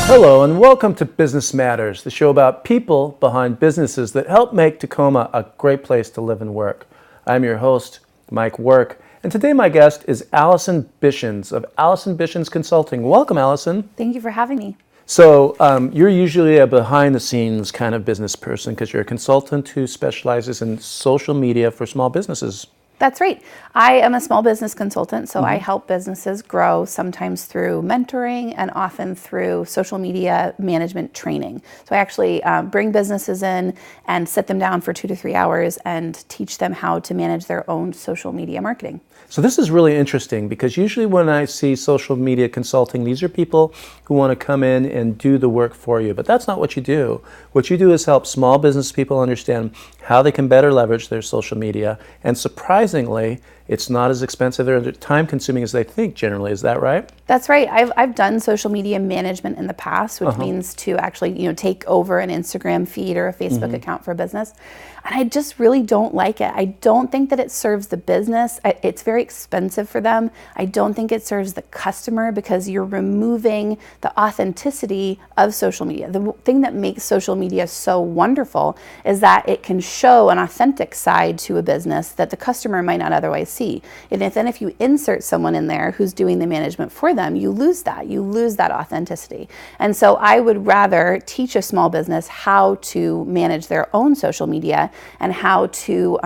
Hello and welcome to Business Matters, the show about people behind businesses that help make Tacoma a great place to live and work. I'm your host, Mike Work, and today my guest is Allison Bishins of Allison Bishins Consulting. Welcome, Allison. Thank you for having me. So you're usually a behind-the-scenes kind of business person because you're a consultant who specializes in social media for small businesses. That's right. I am a small business consultant, so I help businesses grow, sometimes through mentoring and often through social media management training. So I actually bring businesses in and sit them down for 2 to 3 hours and teach them how to manage their own social media marketing. So this is really interesting because usually when I see social media consulting, these are people who want to come in and do the work for you, but that's not what you do. What you do is help small business people understand how they can better leverage their social media, and surprisingly, it's not as expensive or time consuming as they think generally. Is that right? That's right. I've done social media management in the past, which means to actually, take over an Instagram feed or a Facebook account for a business. And I just really don't like it. I don't think that it serves the business. It's very expensive for them. I don't think it serves the customer because you're removing the authenticity of social media. The thing that makes social media so wonderful is that it can show an authentic side to a business that the customer might not otherwise see. And if you insert someone in there who's doing the management for them, you lose that. You lose that authenticity. And so I would rather teach a small business how to manage their own social media and how to,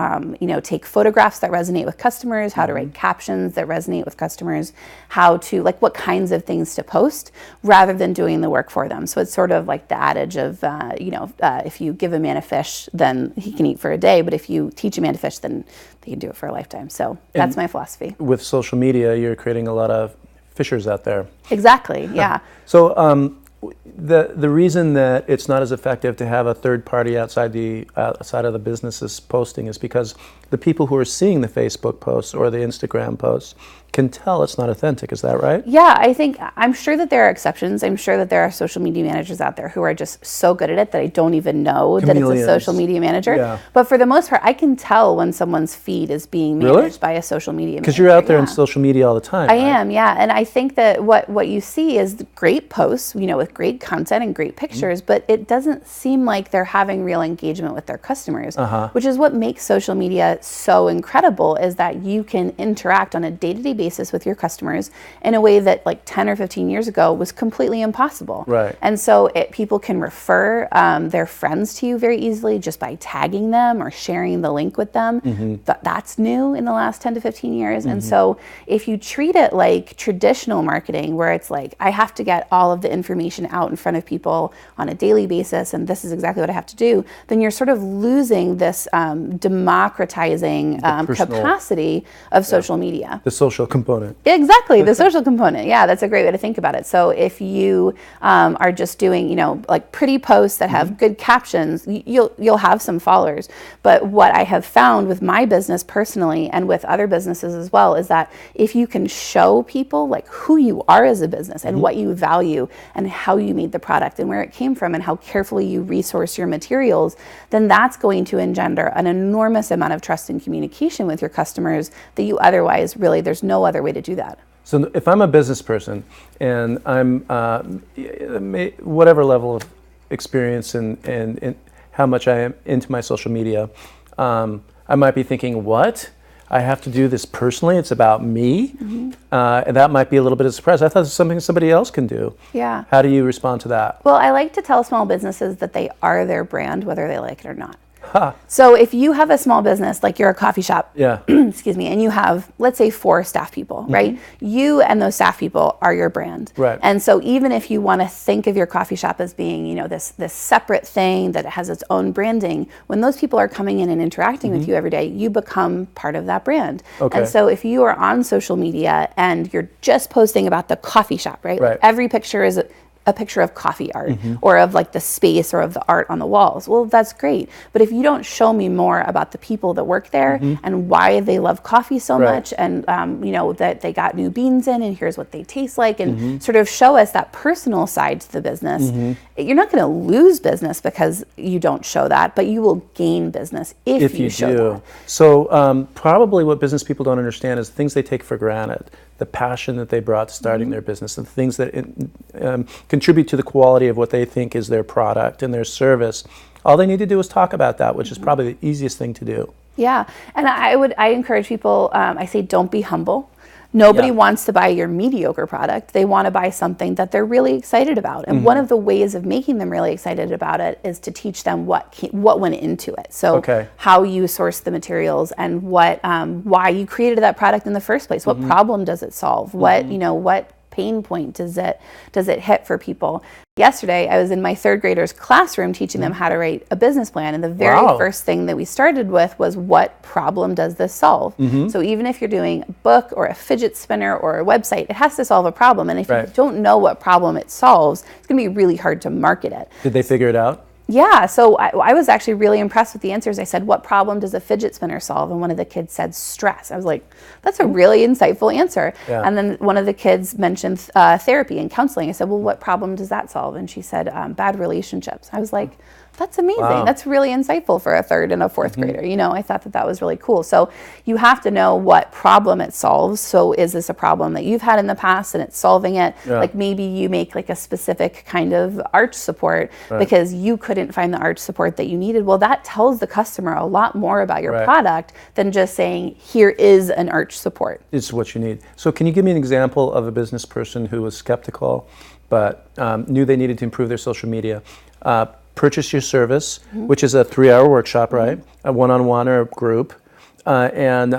take photographs that resonate with customers, how to write captions that resonate with customers, how to, what kinds of things to post, rather than doing the work for them. So it's sort of like the adage of, if you give a man a fish, then he can eat for a day. But if you teach a man to fish, then they can do it for a lifetime. So that's my philosophy. With social media, you're creating a lot of fishers out there. Exactly, yeah. So the reason that it's not as effective to have a third party outside of the business's posting is because the people who are seeing the Facebook posts or the Instagram posts can tell it's not authentic. Is that right? Yeah, I'm sure that there are exceptions. I'm sure that there are social media managers out there who are just so good at it that I don't even know that it's a social media manager. Yeah. But for the most part, I can tell when someone's feed is being managed by a social media manager. Because you're out there in social media all the time. I am, yeah. And I think that what you see is great posts, with great content and great pictures, but it doesn't seem like they're having real engagement with their customers, which is what makes social media so incredible, is that you can interact on a day-to-day basis with your customers in a way that 10 or 15 years ago was completely impossible. Right. And so people can refer their friends to you very easily just by tagging them or sharing the link with them. That's new in the last 10 to 15 years. And so if you treat it like traditional marketing, where it's I have to get all of the information out in front of people on a daily basis, and this is exactly what I have to do, then you're sort of losing this democratizing capacity of social media. The social component. Exactly, the social component. Yeah, that's a great way to think about it. So if you are just doing, pretty posts that have good captions, you'll have some followers. But what I have found with my business personally and with other businesses as well is that if you can show people who you are as a business and what you value and how you made the product and where it came from and how carefully you resource your materials, then that's going to engender an enormous amount of trust and communication with your customers that you otherwise there's no other way to do that. So if I'm a business person and I'm whatever level of experience and how much I am into my social media, I might be thinking, what? I have to do this personally? It's about me? And that might be a little bit of a surprise. I thought it was something somebody else can do. Yeah. How do you respond to that? Well, I like to tell small businesses that they are their brand, whether they like it or not. So if you have a small business, like you're a coffee shop, excuse me, and you have, let's say, 4 staff people, right? You and those staff people are your brand. Right. And so even if you want to think of your coffee shop as being, this separate thing that has its own branding, when those people are coming in and interacting with you every day, you become part of that brand. Okay. And so if you are on social media and you're just posting about the coffee shop, right? Right. Every picture is a picture of coffee art or of the space or of the art on the walls. Well, that's great. But if you don't show me more about the people that work there and why they love coffee so much and, that they got new beans in and here's what they taste like and sort of show us that personal side to the business, you're not going to lose business because you don't show that, but you will gain business if you show that. So probably what business people don't understand is things they take for granted. the passion that they brought to starting their business, and the things that contribute to the quality of what they think is their product and their service. All they need to do is talk about that, which is probably the easiest thing to do. Yeah, and I encourage people, I say don't be humble. Nobody wants to buy your mediocre product. They want to buy something that they're really excited about. And one of the ways of making them really excited about it is to teach them what went into it. So how you source the materials and why you created that product in the first place. What problem does it solve? What pain point does it hit for people? Yesterday, I was in my third graders' classroom teaching them how to write a business plan. And the very first thing that we started with was, what problem does this solve? So even if you're doing a book or a fidget spinner or a website, it has to solve a problem. And if you don't know what problem it solves, it's going to be really hard to market it. Did they figure it out? Yeah, so I was actually really impressed with the answers. I said, what problem does a fidget spinner solve? And one of the kids said stress. I was like, that's a really insightful answer. Yeah. And then one of the kids mentioned therapy and counseling. I said, well, what problem does that solve? And she said, bad relationships. I was like, that's amazing. Wow. That's really insightful for a third and a fourth grader. I thought that was really cool. So you have to know what problem it solves. So is this a problem that you've had in the past and it's solving it? Yeah. Like maybe you make like a specific kind of arch support because you couldn't find the arch support that you needed. Well, that tells the customer a lot more about your product than just saying, here is an arch support. It's what you need. So can you give me an example of a business person who was skeptical but knew they needed to improve their social media? Purchase your service, which is a 3-hour workshop, right? A one-on-one or a group, and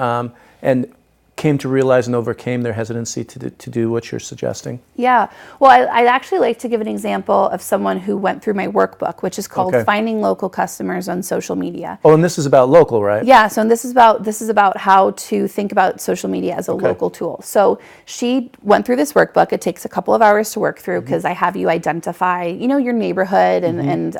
came to realize and overcame their hesitancy to do what you're suggesting? Yeah. Well, I'd actually like to give an example of someone who went through my workbook, which is called Finding Local Customers on Social Media. Oh, and this is about local, right? Yeah. So this is about how to think about social media as a local tool. So she went through this workbook. It takes a couple of hours to work through because I have you identify, your neighborhood and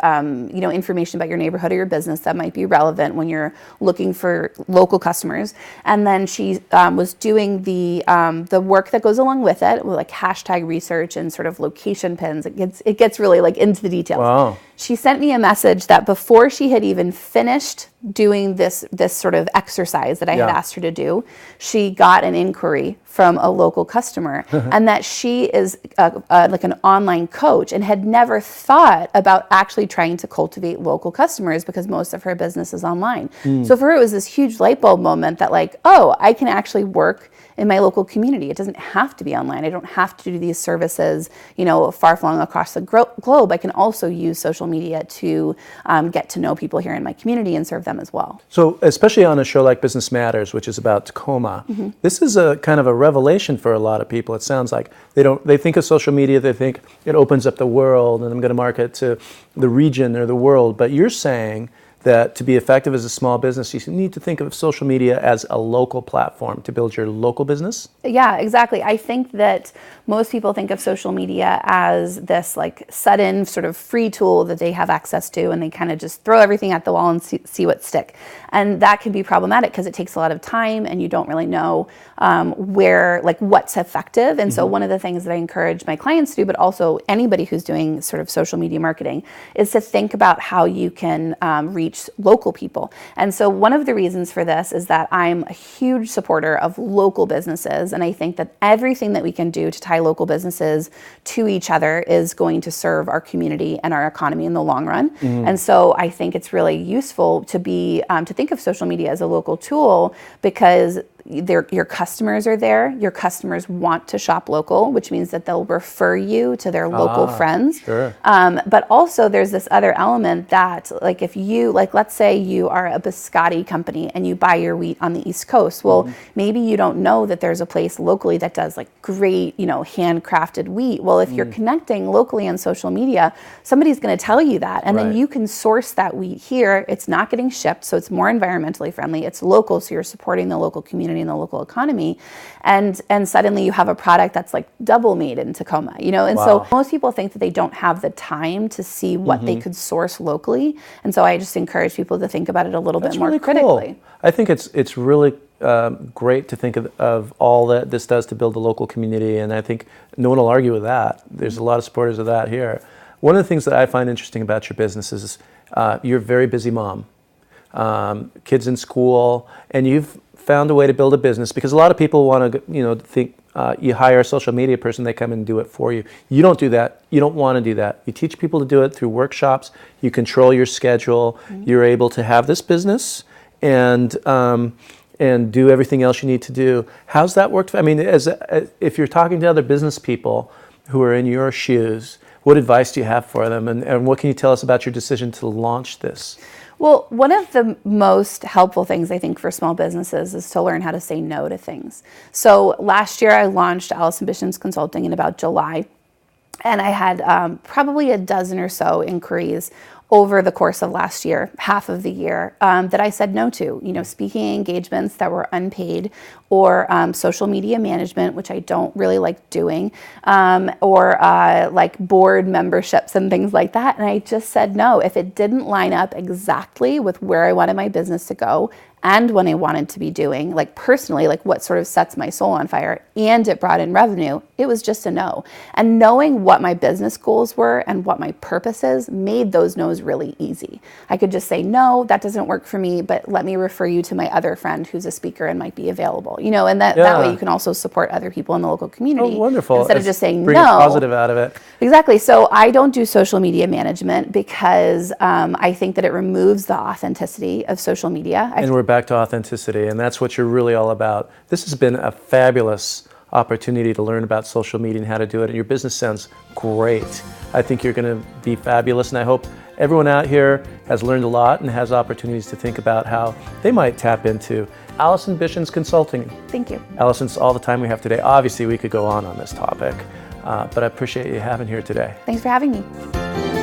information about your neighborhood or your business that might be relevant when you're looking for local customers. And then she was doing the work that goes along with it, with like hashtag research and sort of location pins. It gets really like into the details. Wow. She sent me a message that before she had even finished doing this sort of exercise that I had asked her to do, she got an inquiry from a local customer and that she is like an online coach and had never thought about actually trying to cultivate local customers because most of her business is online. So for her, it was this huge light bulb moment that like, oh, I can actually work in my local community. It doesn't have to be online. I don't have to do these services, far-flung across the globe. I can also use social media to get to know people here in my community and serve them as well. So especially on a show like Business Matters, which is about Tacoma, this is a kind of a revelation for a lot of people. It sounds like they think of social media, they think it opens up the world and I'm going to market to the region or the world. But you're saying that to be effective as a small business, you need to think of social media as a local platform to build your local business? Yeah, exactly. I think that most people think of social media as this like sudden sort of free tool that they have access to and they kind of just throw everything at the wall and see what stick. And that can be problematic because it takes a lot of time and you don't really know what's effective. And so one of the things that I encourage my clients to do, but also anybody who's doing sort of social media marketing, is to think about how you can reach local people. And so one of the reasons for this is that I'm a huge supporter of local businesses. And I think that everything that we can do to tie local businesses to each other is going to serve our community and our economy in the long run. And so I think it's really useful to think of social media as a local tool because your customers are there. Your customers want to shop local, which means that they'll refer you to their local friends. Sure. But also there's this other element that like if you, like let's say you are a biscotti company and you buy your wheat on the East Coast. Well, maybe you don't know that there's a place locally that does like great, handcrafted wheat. Well, if you're connecting locally on social media, somebody's going to tell you that. And then you can source that wheat here. It's not getting shipped, so it's more environmentally friendly. It's local, so you're supporting the local community and the local economy, and suddenly you have a product that's like double made in Tacoma, and so most people think that they don't have the time to see what they could source locally, and so I just encourage people to think about it a little bit more critically. Cool. I think it's really great to think of all that this does to build a local community, and I think no one will argue with that. There's a lot of supporters of that here. One of the things that I find interesting about your business is you're a very busy mom, kids in school, and you've found a way to build a business because a lot of people want to, think, you hire a social media person, they come and do it for you. You don't do that. You don't want to do that. You teach people to do it through workshops. You control your schedule. You're able to have this business and do everything else you need to do. How's that worked? I mean, if you're talking to other business people who are in your shoes, what advice do you have for them? And what can you tell us about your decision to launch this? Well, one of the most helpful things I think for small businesses is to learn how to say no to things. So last year I launched Allison Bishins Consulting in about July, and I had probably a dozen or so inquiries over the course of last year, half of the year, that I said no to. Speaking engagements that were unpaid, or social media management, which I don't really like doing, or like board memberships and things like that. And I just said no. If it didn't line up exactly with where I wanted my business to go and what I wanted to be doing, like personally, like what sort of sets my soul on fire, and it brought in revenue, it was just a no. And knowing what my business goals were and what my purpose is made those no's really easy. I could just say, no, that doesn't work for me, but let me refer you to my other friend who's a speaker and might be available. And that way you can also support other people in the local community. Oh, wonderful. Instead of just saying bring no. a positive out of it. Exactly. So I don't do social media management because I think that it removes the authenticity of social media. And we're back to authenticity, and that's what you're really all about. This has been a fabulous opportunity to learn about social media and how to do it, and your business sounds great. I think you're going to be fabulous, and I hope everyone out here has learned a lot and has opportunities to think about how they might tap into Allison Bishins Consulting. Thank you. Allison, it's all the time we have today. Obviously, we could go on this topic, but I appreciate you having here today. Thanks for having me.